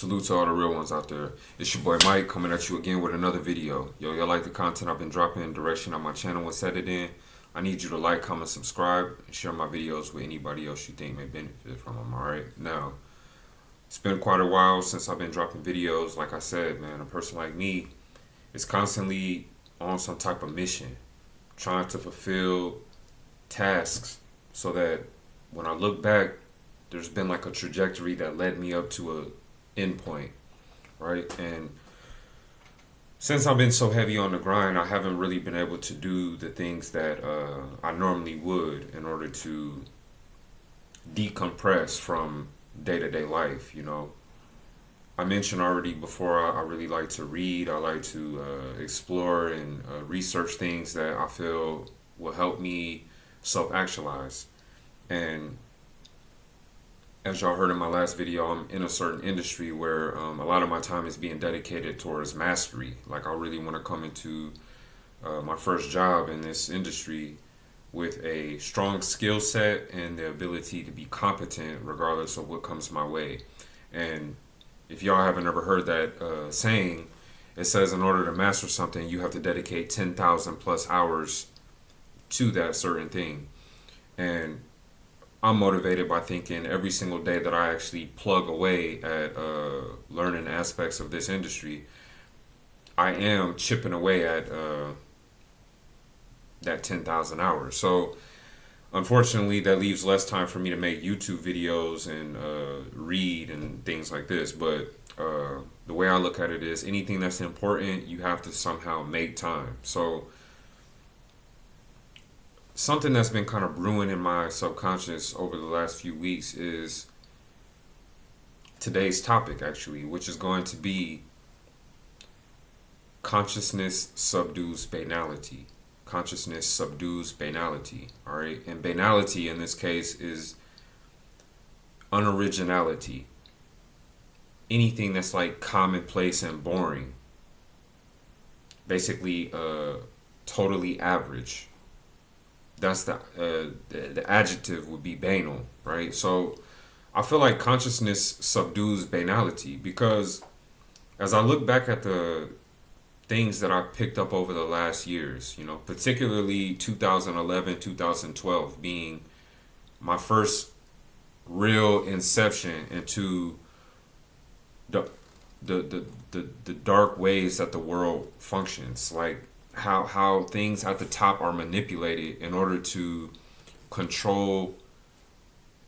Salute to all the real ones out there. It's your boy Mike coming at you again with another video. Yo, y'all like the content I've been dropping, direction on my channel and set it in. I need you to like, comment, subscribe, and share my videos with anybody else you think may benefit from them, alright? Now, it's been quite a while since I've been dropping videos. Like I said, man, a person like me is constantly on some type of mission, trying to fulfill tasks so that when I look back, there's been like a trajectory that led me up to a endpoint, right? And since I've been so heavy on the grind, I haven't really been able to do the things that I normally would in order to decompress from day-to-day life, you know. I mentioned already before, I really like to read. I like to explore and research things that I feel will help me self-actualize. And as y'all heard in my last video, I'm in a certain industry where a lot of my time is being dedicated towards mastery. Like, I really want to come into my first job in this industry with a strong skill set and the ability to be competent regardless of what comes my way. And if y'all haven't ever heard that saying, it says in order to master something, you have to dedicate 10,000 plus hours to that certain thing. And I'm motivated by thinking every single day that I actually plug away at learning aspects of this industry, I am chipping away at that 10,000 hours. So unfortunately, that leaves less time for me to make YouTube videos and read and things like this. But the way I look at it is anything that's important, you have to somehow make time. So something that's been kind of brewing in my subconscious over the last few weeks is today's topic, actually, which is going to be consciousness subdues banality. Consciousness subdues banality, all right? And banality in this case is unoriginality. Anything that's like commonplace and boring. Basically, totally average. That's the adjective would be banal, right? So I feel like consciousness subdues banality because as I look back at the things that I've picked up over the last years, you know, particularly 2011, 2012 being my first real inception into the the dark ways that the world functions, like how things at the top are manipulated in order to control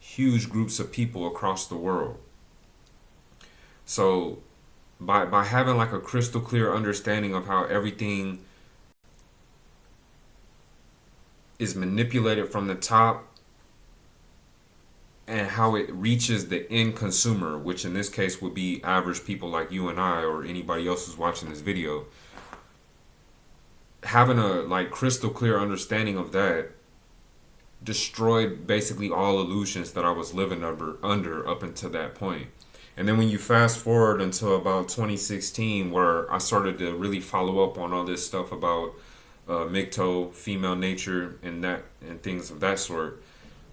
huge groups of people across the world. So by having like a crystal clear understanding of how everything is manipulated from the top and how it reaches the end consumer, which in this case would be average people like you and I or anybody else who's watching this video, having a like crystal clear understanding of that destroyed basically all illusions that I was living under up until that point. And then when you fast forward until about 2016, where I started to really follow up on all this stuff about MGTOW, female nature, and things of that sort,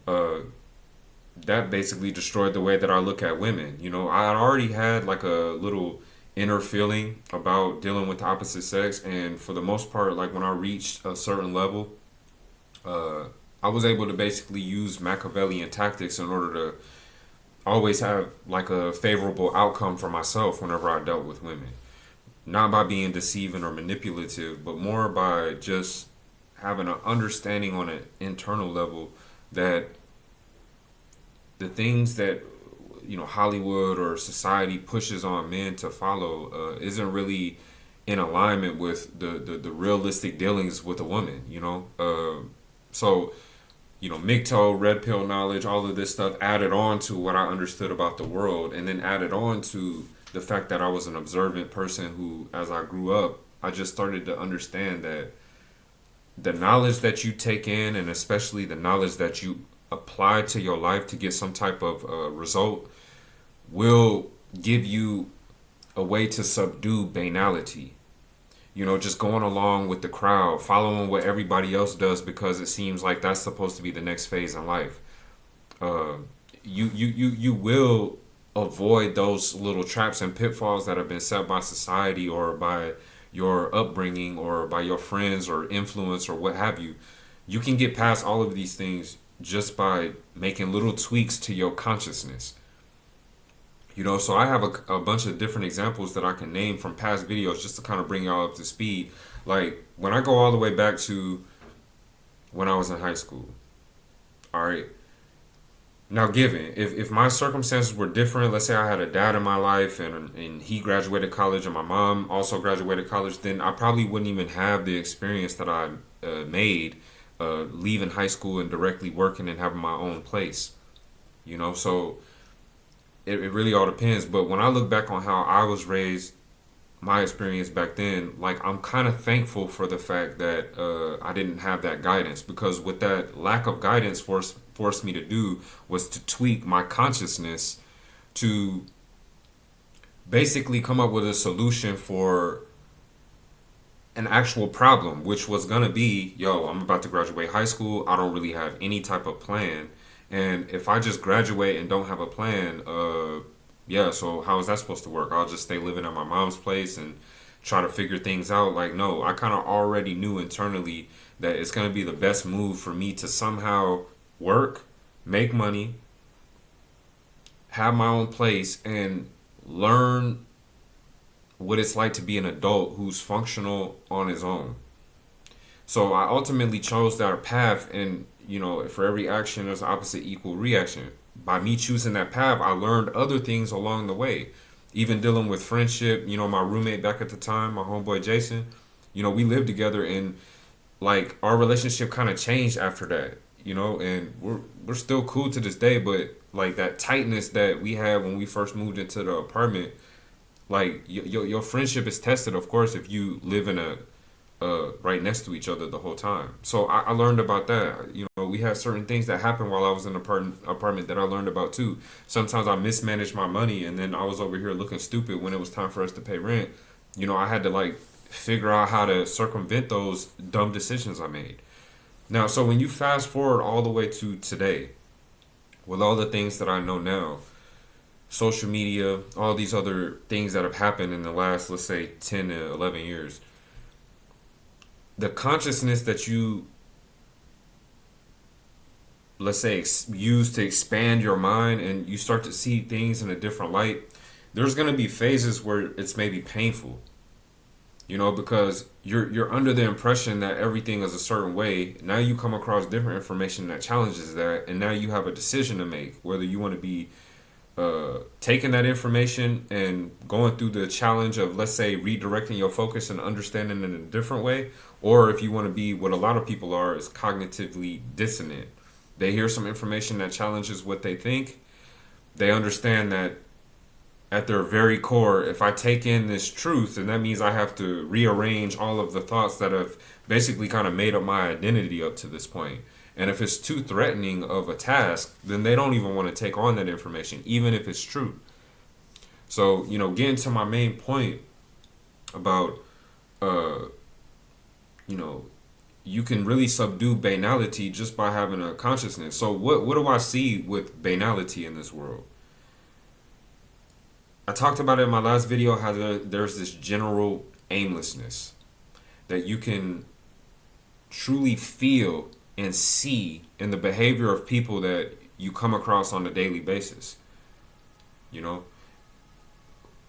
that basically destroyed the way that I look at women. You know, I had already had like a little inner feeling about dealing with the opposite sex, and for the most part, like when I reached a certain level, I was able to basically use Machiavellian tactics in order to always have like a favorable outcome for myself whenever I dealt with women. Not by being deceiving or manipulative, but more by just having an understanding on an internal level that the things that, you know, Hollywood or society pushes on men to follow isn't really in alignment with the realistic dealings with a woman, you know. So, you know, MGTOW, red pill knowledge, all of this stuff added on to what I understood about the world, and then added on to the fact that I was an observant person who, as I grew up, I just started to understand that the knowledge that you take in, and especially the knowledge that you apply to your life to get some type of result, will give you a way to subdue banality. You know, just going along with the crowd, following what everybody else does because it seems like that's supposed to be the next phase in life. You will avoid those little traps and pitfalls that have been set by society or by your upbringing or by your friends or influence or what have you. You can get past all of these things just by making little tweaks to your consciousness. So I have a bunch of different examples that I can name from past videos just to kind of bring y'all up to speed. Like when I go all the way back to when I was in high school, all right. Now, given if my circumstances were different, let's say I had a dad in my life and he graduated college and my mom also graduated college, then I probably wouldn't even have the experience that I made leaving high school and directly working and having my own place. So it really all depends. But when I look back on how I was raised, my experience back then, like I'm kind of thankful for the fact that I didn't have that guidance, because what that lack of guidance forced me to do was to tweak my consciousness to basically come up with a solution for an actual problem, which was gonna be, yo, I'm about to graduate high school. I don't really have any type of plan, and if I just graduate and don't have a plan, yeah, so how is that supposed to work? I'll just stay living at my mom's place and try to figure things out. Like, no, I kind of already knew internally that it's gonna be the best move for me to somehow work, make money, have my own place, and learn what it's like to be an adult who's functional on his own. So I ultimately chose that path, and for every action, there's opposite equal reaction. By me choosing that path, I learned other things along the way. Even dealing with friendship, my roommate back at the time, my homeboy Jason, we lived together, and like our relationship kind of changed after that, and we're still cool to this day, but like that tightness that we had when we first moved into the apartment, like your friendship is tested, of course, if you live in a right next to each other the whole time. So I learned about that. We had certain things that happened while I was in the apartment that I learned about too. Sometimes I mismanaged my money, and then I was over here looking stupid when it was time for us to pay rent. I had to like figure out how to circumvent those dumb decisions I made. Now, so when you fast forward all the way to today, with all the things that I know now, social media, all these other things that have happened in the last, let's say, 10 to 11 years, the consciousness that you, let's say, use to expand your mind and you start to see things in a different light, there's going to be phases where it's maybe painful, because you're under the impression that everything is a certain way. Now you come across different information that challenges that, and now you have a decision to make whether you want to be taking that information and going through the challenge of, let's say, redirecting your focus and understanding it in a different way, or if you want to be what a lot of people are, is cognitively dissonant. They hear some information that challenges what they think. They understand that at their very core, if I take in this truth, then that means I have to rearrange all of the thoughts that have basically kind of made up my identity up to this point. And if it's too threatening of a task, then they don't even want to take on that information, even if it's true. So, getting to my main point about, you know, you can really subdue banality just by having a consciousness. So what do I see with banality in this world? I talked about it in my last video, how there's this general aimlessness that you can truly feel and see in the behavior of people that you come across on a daily basis.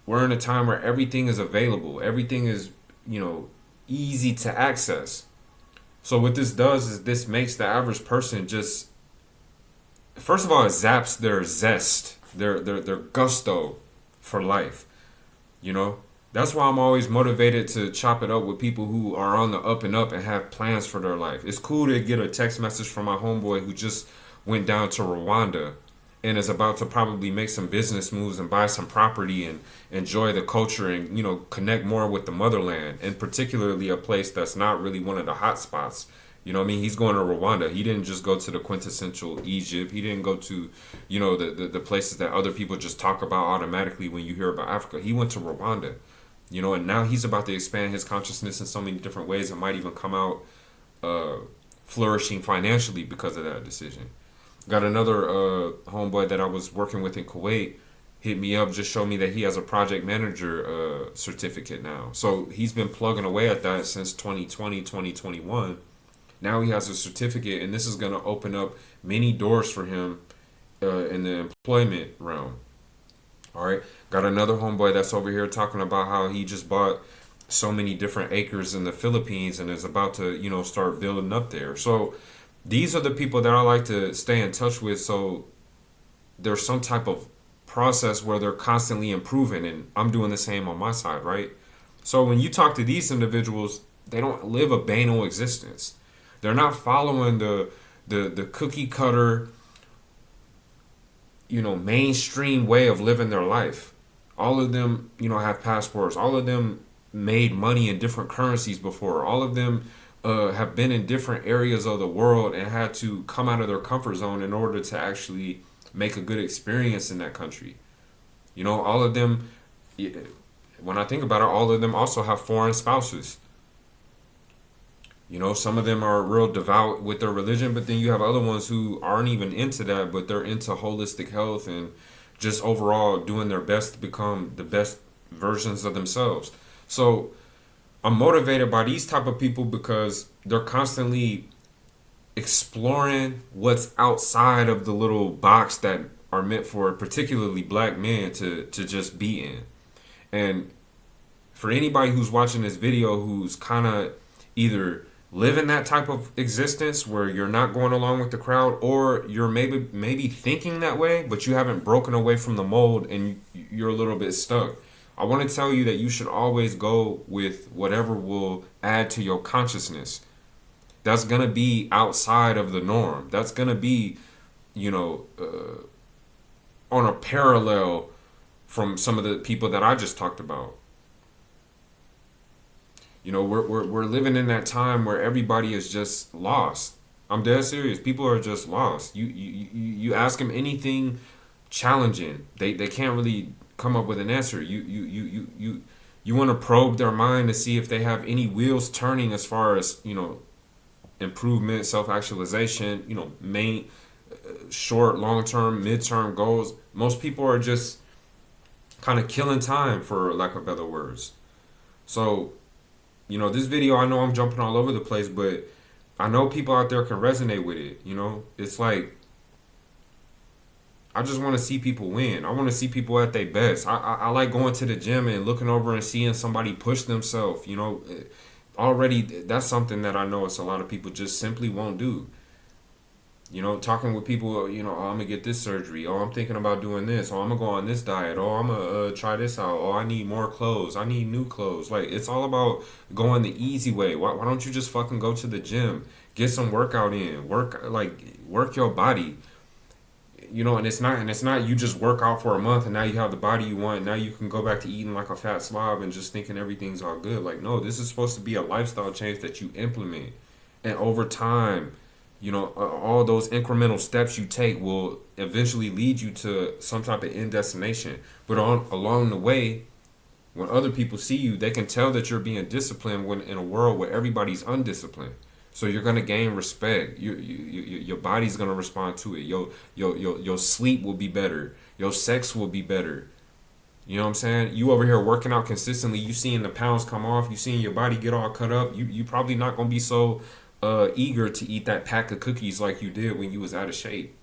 We're in a time where everything is available. Everything is, easy to access. So what this does is this makes the average person just, first of all, it zaps their zest, their gusto for life. That's why I'm always motivated to chop it up with people who are on the up and up and have plans for their life. It's cool to get a text message from my homeboy who just went down to Rwanda and is about to probably make some business moves and buy some property and enjoy the culture and, connect more with the motherland, and particularly a place that's not really one of the hot spots. He's going to Rwanda. He didn't just go to the quintessential Egypt. He didn't go to, the places that other people just talk about automatically when you hear about Africa. He went to Rwanda, and now he's about to expand his consciousness in so many different ways and might even come out flourishing financially because of that decision. Got another homeboy that I was working with in Kuwait. hit me up, just showed me that he has a project manager certificate now. So he's been plugging away at that since 2020, 2021. Now he has a certificate, and this is going to open up many doors for him in the employment realm. All right. Got another homeboy that's over here talking about how he just bought so many different acres in the Philippines and is about to, start building up there. So these are the people that I like to stay in touch with. So there's some type of process where they're constantly improving, and I'm doing the same on my side, right? So when you talk to these individuals, they don't live a banal existence. They're not following the cookie cutter, mainstream way of living their life. All of them, have passports. All of them made money in different currencies before. All of them have been in different areas of the world and had to come out of their comfort zone in order to actually make a good experience in that country. All of them, when I think about it, all of them also have foreign spouses. Some of them are real devout with their religion, but then you have other ones who aren't even into that, but they're into holistic health and just overall doing their best to become the best versions of themselves. So I'm motivated by these type of people because they're constantly exploring what's outside of the little box that are meant for particularly black men to just be in. And for anybody who's watching this video who's kind of either living that type of existence where you're not going along with the crowd, or you're maybe thinking that way, but you haven't broken away from the mold and you're a little bit stuck, I want to tell you that you should always go with whatever will add to your consciousness. That's going to be outside of the norm. That's going to be, on a parallel from some of the people that I just talked about. We're living in that time where everybody is just lost. I'm dead serious. People are just lost. You ask them anything challenging, they can't really come up with an answer. You want to probe their mind to see if they have any wheels turning as far as improvement, self-actualization, main short, long-term, mid-term goals. Most people are just kind of killing time, for lack of better words. So this video, I know I'm jumping all over the place, but I know people out there can resonate with it. It's like, I just want to see people win. I want to see people at their best. I like going to the gym and looking over and seeing somebody push themselves. Already that's something that I know it's a lot of people just simply won't do. Talking with people, oh, I'm gonna get this surgery. Oh, I'm thinking about doing this. Oh, I'm gonna go on this diet. Oh, I'm gonna try this out. Oh, I need more clothes. I need new clothes. Like, it's all about going the easy way. Why don't you just fucking go to the gym, get some workout in, work your body. And it's not you just work out for a month and now you have the body you want. Now you can go back to eating like a fat slob and just thinking everything's all good. Like, no, this is supposed to be a lifestyle change that you implement, and over time, all those incremental steps you take will eventually lead you to some type of end destination. But along the way, when other people see you, they can tell that you're being disciplined when in a world where everybody's undisciplined. So you're gonna gain respect. Your body's gonna respond to it. Your sleep will be better. Your sex will be better. You know what I'm saying? You over here working out consistently. You seeing the pounds come off. You seeing your body get all cut up. You probably not gonna be so eager to eat that pack of cookies like you did when you was out of shape.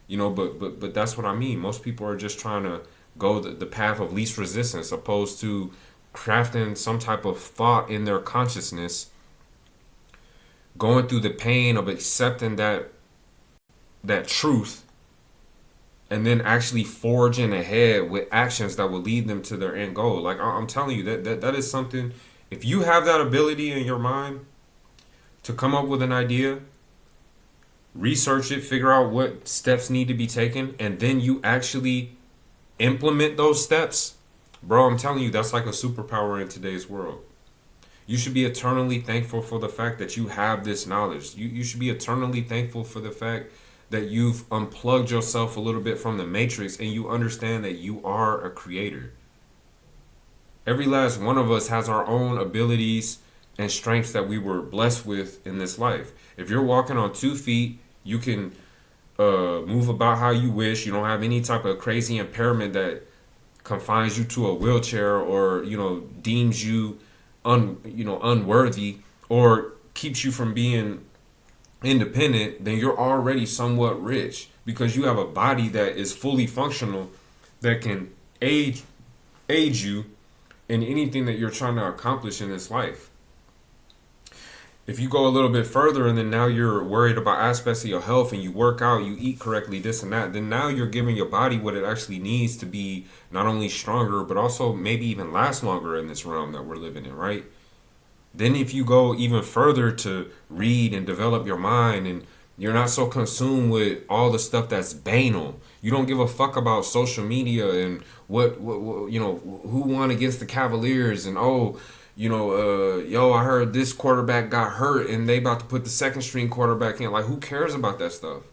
But that's what I mean. Most people are just trying to go the path of least resistance, opposed to crafting some type of thought in their consciousness, going through the pain of accepting that truth, and then actually forging ahead with actions that will lead them to their end goal. Like, I'm telling you, that is something. If you have that ability in your mind to come up with an idea, research it, figure out what steps need to be taken, and then you actually implement those steps, bro, I'm telling you, that's like a superpower in today's world. You should be eternally thankful for the fact that you have this knowledge. You should be eternally thankful for the fact that you've unplugged yourself a little bit from the matrix and you understand that you are a creator. Every last one of us has our own abilities and strengths that we were blessed with in this life. If you're walking on 2 feet, you can move about how you wish. You don't have any type of crazy impairment that confines you to a wheelchair, or deems you unworthy, or keeps you from being independent. Then you're already somewhat rich because you have a body that is fully functional, that can aid you in anything that you're trying to accomplish in this life. If you go a little bit further and then now you're worried about aspects of your health, and you work out, you eat correctly, this and that, then now you're giving your body what it actually needs to be not only stronger, but also maybe even last longer in this realm that we're living in, right? Then if you go even further to read and develop your mind, and you're not so consumed with all the stuff that's banal. You don't give a fuck about social media and what who won against the Cavaliers, and yo, I heard this quarterback got hurt and they about to put the second string quarterback in. Like, who cares about that stuff?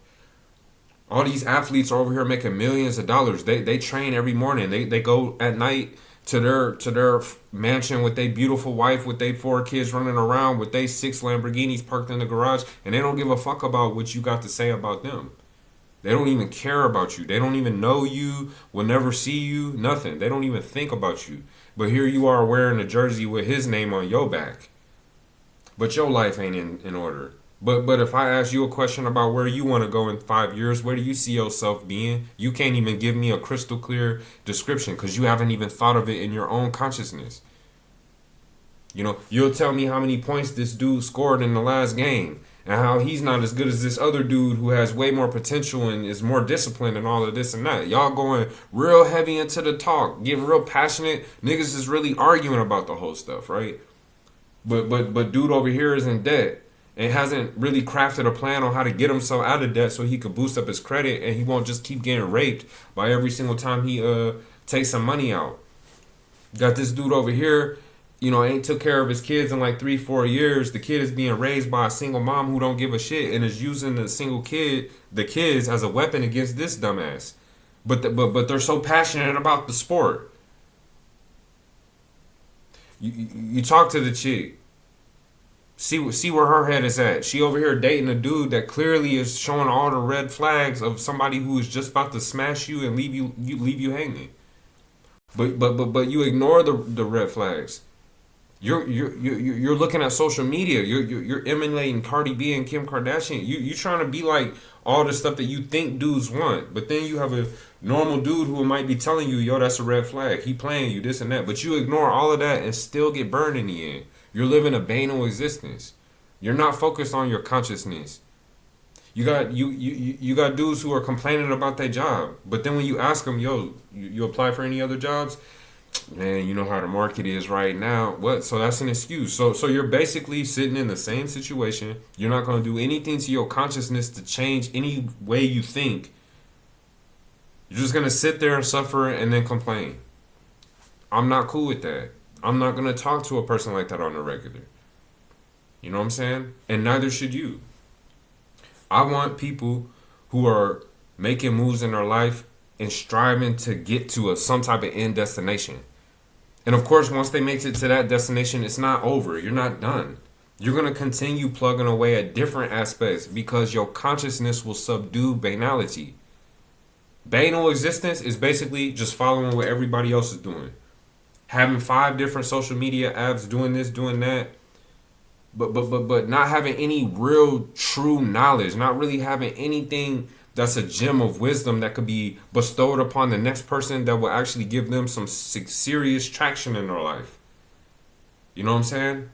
All these athletes are over here making millions of dollars. They train every morning. They go at night to their mansion with their beautiful wife, with their 4 kids running around, with their 6 Lamborghinis parked in the garage, and they don't give a fuck about what you got to say about them. They don't even care about you. They don't even know you, will never see you, nothing. They don't even think about you. But here you are wearing a jersey with his name on your back. But your life ain't in order. But if I ask you a question about where you want to go in 5 years, where do you see yourself being? You can't even give me a crystal clear description because you haven't even thought of it in your own consciousness. You'll tell me how many points this dude scored in the last game, and how he's not as good as this other dude who has way more potential and is more disciplined and all of this and that. Y'all going real heavy into the talk, getting real passionate. Niggas is really arguing about the whole stuff, right? But dude over here is in debt and hasn't really crafted a plan on how to get himself out of debt so he could boost up his credit, and he won't just keep getting raped by every single time he takes some money out. Got this dude over here, ain't took care of his kids in like 3-4 years. The kid is being raised by a single mom who don't give a shit and is using the kids as a weapon against this dumbass. But they're so passionate about the sport. You talk to the chick. See where her head is at. She over here dating a dude that clearly is showing all the red flags of somebody who is just about to smash you and leave you hanging. But you ignore the red flags. You're looking at social media. You're emulating Cardi B and Kim Kardashian. You trying to be like all the stuff that you think dudes want. But then you have a normal dude who might be telling you, yo, that's a red flag. He playing you, this and that. But you ignore all of that and still get burned in the end. You're living a banal existence. You're not focused on your consciousness. You got dudes who are complaining about their job. But then when you ask them, yo, you apply for any other jobs? Man, you know how the market is right now. What? So that's an excuse. So you're basically sitting in the same situation. You're not going to do anything to your consciousness to change any way you think. You're just going to sit there and suffer and then complain. I'm not cool with that. I'm not going to talk to a person like that on a regular. You know what I'm saying? And neither should you. I want people who are making moves in their life and striving to get to some type of end destination. And of course, once they make it to that destination, it's not over. You're not done. You're going to continue plugging away at different aspects because your consciousness will subdue banality. Banal existence is basically just following what everybody else is doing. Having 5 different social media apps, doing this, doing that. But not having any real true knowledge, not really having anything that's a gem of wisdom that could be bestowed upon the next person that will actually give them some serious traction in their life. You know what I'm saying?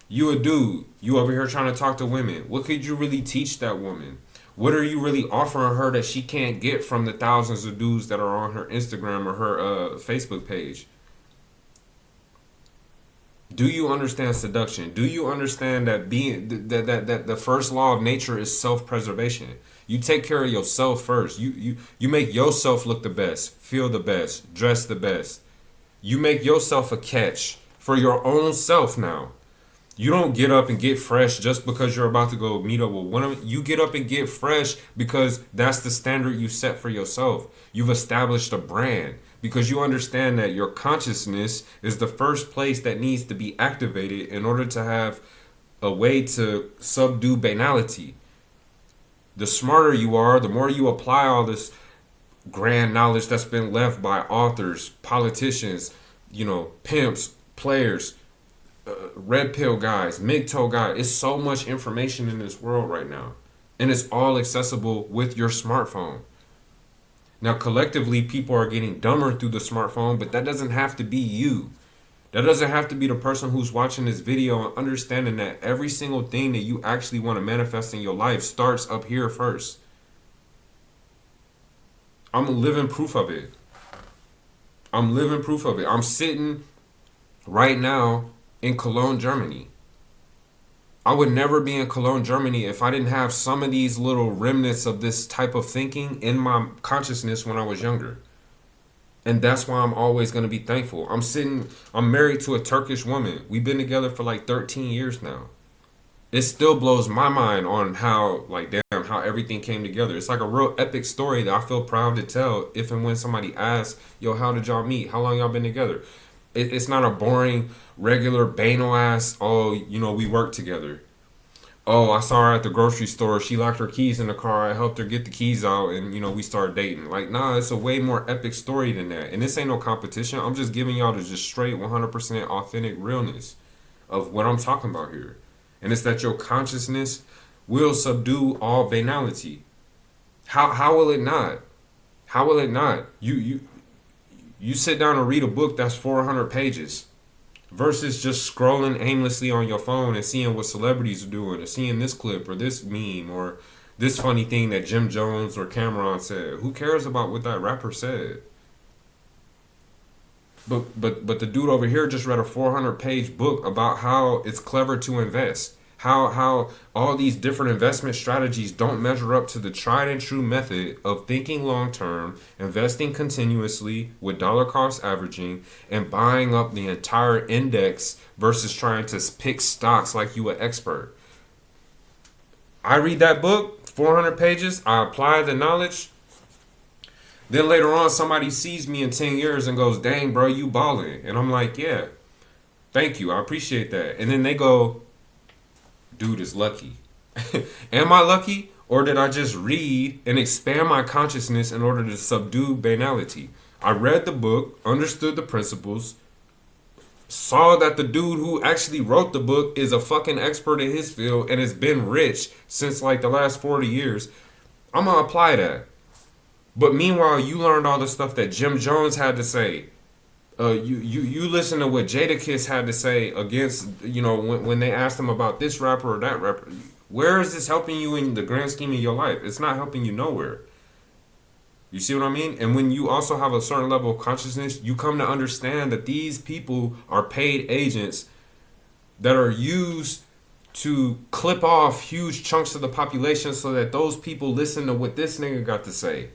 You a dude, you over here trying to talk to women. What could you really teach that woman? What are you really offering her that she can't get from the thousands of dudes that are on her Instagram or her Facebook page? Do you understand seduction? Do you understand that that the first law of nature is self-preservation? You take care of yourself first. You make yourself look the best, feel the best, dress the best. You make yourself a catch for your own self now. You don't get up and get fresh just because you're about to go meet up with one of them. You get up and get fresh because that's the standard you set for yourself. You've established a brand because you understand that your consciousness is the first place that needs to be activated in order to have a way to subdue banality. The smarter you are, the more you apply all this grand knowledge that's been left by authors, politicians, pimps, players, red pill guys, MGTOW guys. It's so much information in this world right now. And it's all accessible with your smartphone. Now, collectively, people are getting dumber through the smartphone, but that doesn't have to be you. That doesn't have to be the person who's watching this video and understanding that every single thing that you actually want to manifest in your life starts up here first. I'm living proof of it. I'm living proof of it. I'm sitting right now in Cologne, Germany. I would never be in Cologne, Germany if I didn't have some of these little remnants of this type of thinking in my consciousness when I was younger. And that's why I'm always going to be thankful. I'm married to a Turkish woman. We've been together for like 13 years now. It still blows my mind on how everything came together. It's like a real epic story that I feel proud to tell if and when somebody asks, yo, how did y'all meet? How long y'all been together? It's not a boring, regular, banal ass, we worked together. Oh, I saw her at the grocery store. She locked her keys in the car. I helped her get the keys out and, we started dating. Like, nah, it's a way more epic story than that. And this ain't no competition. I'm just giving y'all the just straight 100% authentic realness of what I'm talking about here. And it's that your consciousness will subdue all banality. How will it not? How will it not? You sit down and read a book that's 400 pages versus just scrolling aimlessly on your phone and seeing what celebrities are doing or seeing this clip or this meme or this funny thing that Jim Jones or Cameron said. Who cares about what that rapper said? But the dude over here just read a 400-page book about how it's clever to invest. How all these different investment strategies don't measure up to the tried and true method of thinking long term, investing continuously with dollar cost averaging, and buying up the entire index versus trying to pick stocks like you an expert. I read that book, 400 pages, I apply the knowledge. Then later on, somebody sees me in 10 years and goes, dang, bro, you balling. And I'm like, yeah, thank you. I appreciate that. And then they go, dude is lucky. Am I lucky? Or did I just read and expand my consciousness in order to subdue banality? I read the book, understood the principles, saw that the dude who actually wrote the book is a fucking expert in his field and has been rich since like the last 40 years. I'm going to apply that. But meanwhile, you learned all the stuff that Jim Jones had to say. You listen to what Jadakiss had to say against, when they asked him about this rapper or that rapper. Where is this helping you in the grand scheme of your life? It's not helping you nowhere. You see what I mean? And when you also have a certain level of consciousness, you come to understand that these people are paid agents that are used to clip off huge chunks of the population so that those people listen to what this nigga got to say.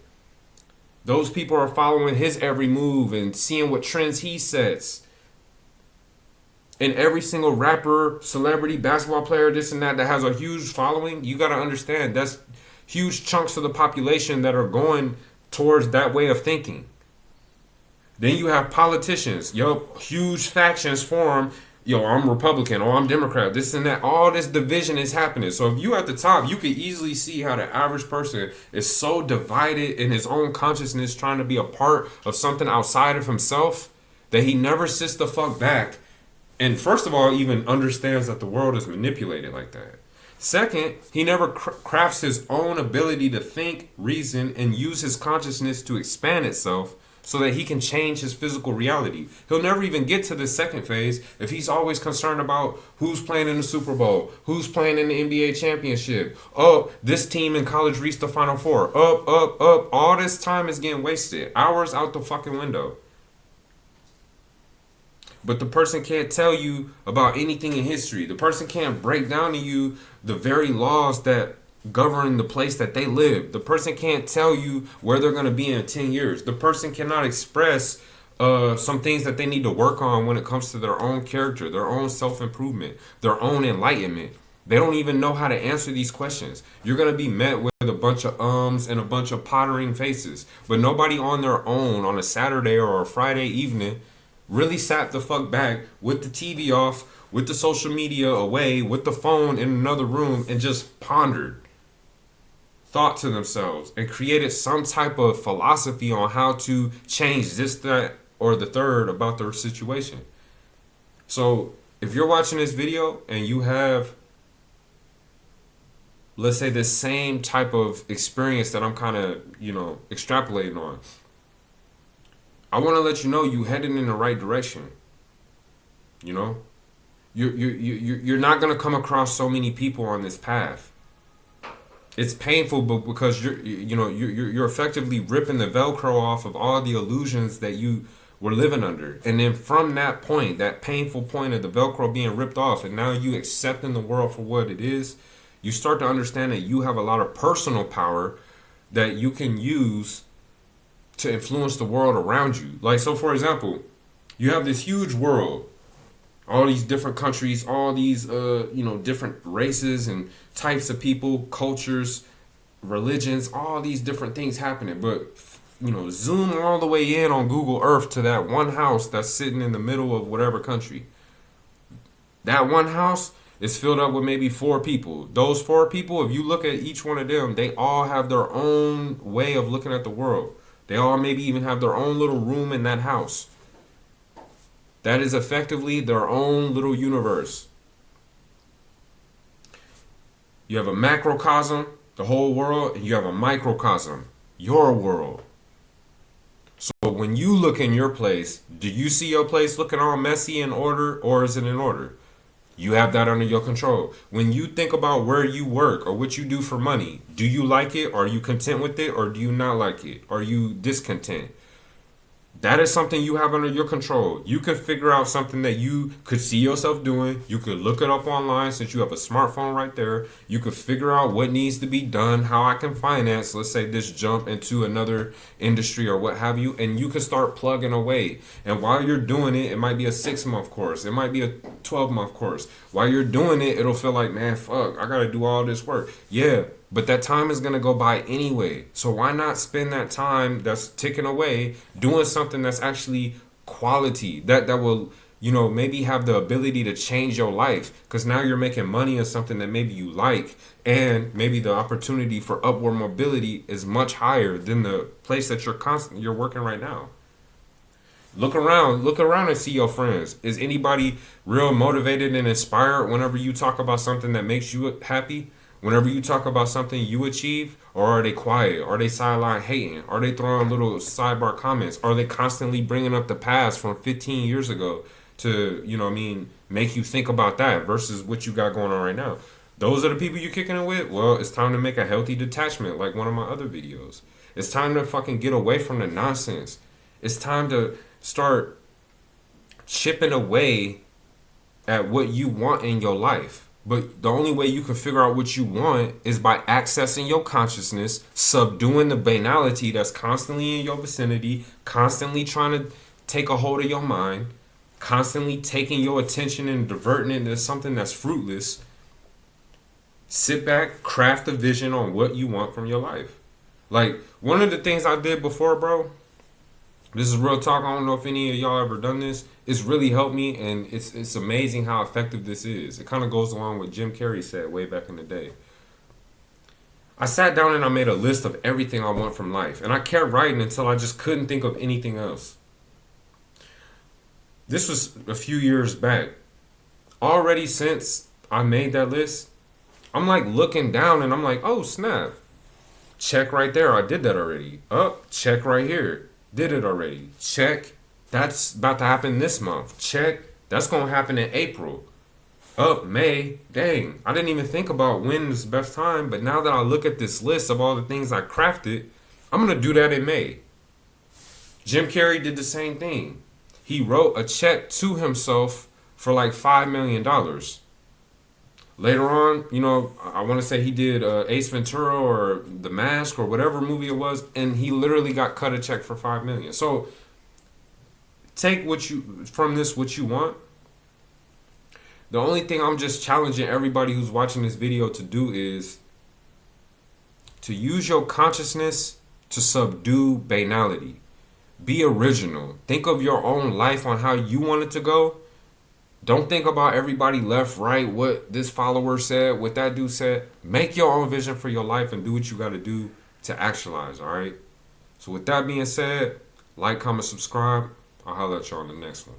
Those people are following his every move and seeing what trends he sets. And every single rapper, celebrity, basketball player, this and that has a huge following, you got to understand that's huge chunks of the population that are going towards that way of thinking. Then you have politicians. Huge factions form. I'm Republican, I'm Democrat, this and that. All this division is happening. So if you at the top, you can easily see how the average person is so divided in his own consciousness trying to be a part of something outside of himself that he never sits the fuck back and first of all even understands that the world is manipulated like that. Second, he never crafts his own ability to think, reason, and use his consciousness to expand itself so that he can change his physical reality. He'll never even get to the second phase if he's always concerned about who's playing in the Super Bowl, who's playing in the NBA championship. Oh, this team in college reached the Final Four. Up. All this time is getting wasted. Hours out the fucking window. But the person can't tell you about anything in history. The person can't break down to you the very laws that govern the place that they live. The person can't tell you where they're going to be in 10 years. The person cannot express some things that they need to work on when it comes to their own character, their own self-improvement, their own enlightenment. They don't even know how to answer these questions. You're going to be met with a bunch of ums and a bunch of pottering faces. But nobody on their own on a Saturday or a Friday evening really sat the fuck back with the TV off, with the social media away, with the phone in another room and just pondered. thought to themselves and created some type of philosophy on how to change this, that, or the third about their situation. So if you're watching this video and you have, let's say, the same type of experience that I'm kind of, extrapolating on, I want to let you know you headed in the right direction. You know, you're not gonna come across so many people on this path. It's painful, but because you're effectively ripping the Velcro off of all the illusions that you were living under, and then from that point, that painful point of the Velcro being ripped off, and now you accepting the world for what it is, you start to understand that you have a lot of personal power that you can use to influence the world around you. Like, so for example, you have this huge world, all these different countries, all these different races and types of people, cultures, religions, all these different things happening. But zoom all the way in on Google Earth to that one house that's sitting in the middle of whatever country. That one house is filled up with maybe 4 people. Those 4 people, if you look at each one of them, they all have their own way of looking at the world. They all maybe even have their own little room in that house. That is effectively their own little universe. You have a macrocosm, the whole world, and you have a microcosm, your world. So when you look in your place, do you see your place looking all messy in order, or is it in order? You have that under your control. When you think about where you work or what you do for money, do you like it? Are you content with it? Or do you not like it? Are you discontent? That is something you have under your control. You could figure out something that you could see yourself doing. You could look it up online since you have a smartphone right there. You could figure out what needs to be done, how I can finance, let's say, this jump into another industry or what have you. And you could start plugging away. And while you're doing it, it might be a 6-month course. It might be a 12-month course. While you're doing it, it'll feel like, man, fuck, I got to do all this work. Yeah. But that time is going to go by anyway. So why not spend that time that's ticking away doing something that's actually quality, that will, maybe have the ability to change your life, because now you're making money on something that maybe you like, and maybe the opportunity for upward mobility is much higher than the place that you're working right now. Look around and see your friends. Is anybody real motivated and inspired whenever you talk about something that makes you happy? Whenever you talk about something you achieve, or are they quiet? Are they sideline hating? Are they throwing little sidebar comments? Are they constantly bringing up the past from 15 years ago to, make you think about that versus what you got going on right now? Those are the people you're kicking it with? Well, it's time to make a healthy detachment, like one of my other videos. It's time to fucking get away from the nonsense. It's time to start chipping away at what you want in your life. But the only way you can figure out what you want is by accessing your consciousness, subduing the banality that's constantly in your vicinity, constantly trying to take a hold of your mind, constantly taking your attention and diverting it into something that's fruitless. Sit back, craft a vision on what you want from your life. Like, one of the things I did before, bro, this is real talk. I don't know if any of y'all ever done this. It's really helped me, and it's amazing how effective this is. It kind of goes along with Jim Carrey said way back in the day. I sat down and I made a list of everything I want from life, and I kept writing until I just couldn't think of anything else. This was a few years back. Already since I made that list, I'm like looking down and I'm like, oh snap. Check right there. I did that already. Check right here. Did it already. Check. That's about to happen this month. Check. That's going to happen in April. May. Dang. I didn't even think about when is the best time. But now that I look at this list of all the things I crafted, I'm going to do that in May. Jim Carrey did the same thing. He wrote a check to himself for like $5 million. Later on, I want to say he did Ace Ventura or The Mask or whatever movie it was, and he literally got cut a check for $5 million. So take what you want. The only thing I'm just challenging everybody who's watching this video to do is to use your consciousness to subdue banality. Be original. Think of your own life on how you want it to go. Don't think about everybody left, right, what this follower said, what that dude said. Make your own vision for your life and do what you got to do to actualize, all right? So, with that being said, like, comment, subscribe. I'll holler at y'all on the next one.